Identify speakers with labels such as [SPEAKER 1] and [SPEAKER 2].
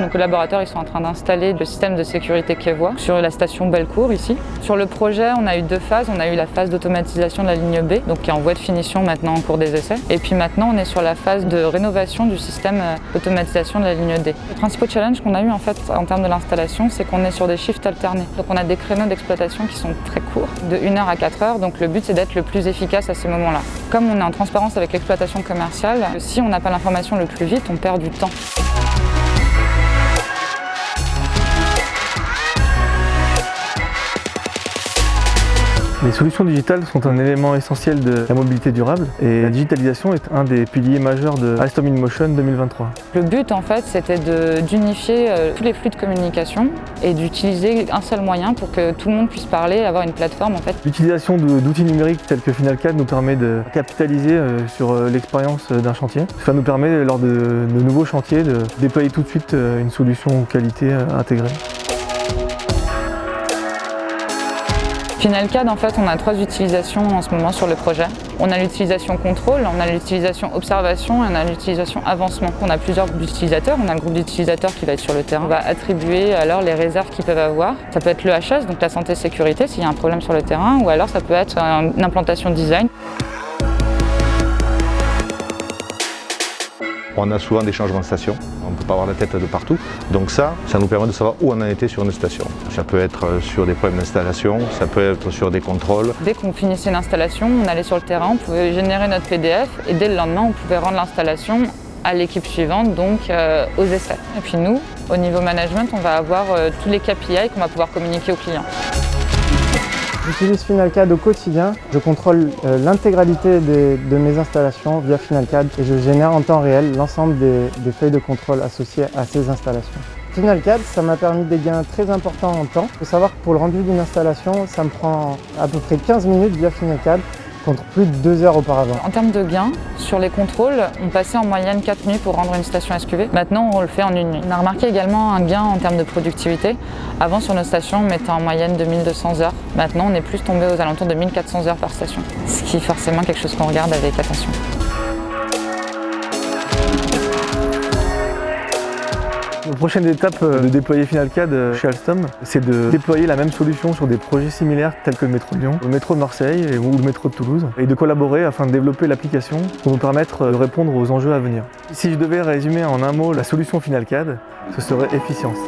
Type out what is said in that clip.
[SPEAKER 1] Nos collaborateurs sont en train d'installer le système de sécurité Quai-Voies sur la station Bellecour ici. Sur le projet, on a eu deux phases. On a eu la phase d'automatisation de la ligne B, donc qui est en voie de finition maintenant en cours des essais. Et puis maintenant, on est sur la phase de rénovation du système d'automatisation de la ligne D. Le principal challenge qu'on a eu en fait en termes de l'installation, c'est qu'on est sur des shifts alternés. Donc on a des créneaux d'exploitation qui sont très courts, de 1 heure à 4 heures. Donc le but, c'est d'être le plus efficace à ces moments-là. Comme on est en transparence avec l'exploitation commerciale, si on n'a pas l'information le plus vite, on perd du temps.
[SPEAKER 2] Les solutions digitales sont un élément essentiel de la mobilité durable et la digitalisation est un des piliers majeurs de Alstom InMotion 2023.
[SPEAKER 1] Le but en fait c'était d'unifier tous les flux de communication et d'utiliser un seul moyen pour que tout le monde puisse parler et avoir une plateforme en fait.
[SPEAKER 2] L'utilisation d'outils numériques tels que FinalCAD nous permet de capitaliser sur l'expérience d'un chantier. Ça nous permet lors de nouveaux chantiers de déployer tout de suite une solution qualité intégrée.
[SPEAKER 1] FinalCAD, en fait, on a 3 utilisations en ce moment sur le projet. On a l'utilisation contrôle, on a l'utilisation observation et on a l'utilisation avancement. On a plusieurs groupes d'utilisateurs. On a le groupe d'utilisateurs qui va être sur le terrain. On va attribuer alors les réserves qu'ils peuvent avoir. Ça peut être l'EHS, donc la santé et sécurité, s'il y a un problème sur le terrain, ou alors ça peut être une implantation design.
[SPEAKER 3] On a souvent des changements de station, on ne peut pas avoir la tête de partout. Donc ça nous permet de savoir où on en était sur une station. Ça peut être sur des problèmes d'installation, ça peut être sur des contrôles.
[SPEAKER 1] Dès qu'on finissait l'installation, on allait sur le terrain, on pouvait générer notre PDF et dès le lendemain, on pouvait rendre l'installation à l'équipe suivante, donc aux essais. Et puis nous, au niveau management, on va avoir tous les KPI qu'on va pouvoir communiquer aux clients.
[SPEAKER 4] J'utilise FinalCAD au quotidien. Je contrôle l'intégralité de mes installations via FinalCAD et je génère en temps réel l'ensemble des feuilles de contrôle associées à ces installations. FinalCAD, ça m'a permis des gains très importants en temps. Il faut savoir que pour le rendu d'une installation, ça me prend à peu près 15 minutes via FinalCAD contre plus de 2 heures auparavant.
[SPEAKER 1] En termes de gains, sur les contrôles, on passait en moyenne 4 nuits pour rendre une station SQV. Maintenant, on le fait en 1 nuit. On a remarqué également un gain en termes de productivité. Avant, sur nos stations, on mettait en moyenne 2200 heures. Maintenant, on est plus tombé aux alentours de 1400 heures par station. Ce qui est forcément quelque chose qu'on regarde avec attention.
[SPEAKER 2] La prochaine étape de déployer FinalCAD chez Alstom, c'est de déployer la même solution sur des projets similaires tels que le métro de Lyon, le métro de Marseille ou le métro de Toulouse, et de collaborer afin de développer l'application pour nous permettre de répondre aux enjeux à venir. Si je devais résumer en un mot la solution FinalCAD, ce serait efficience.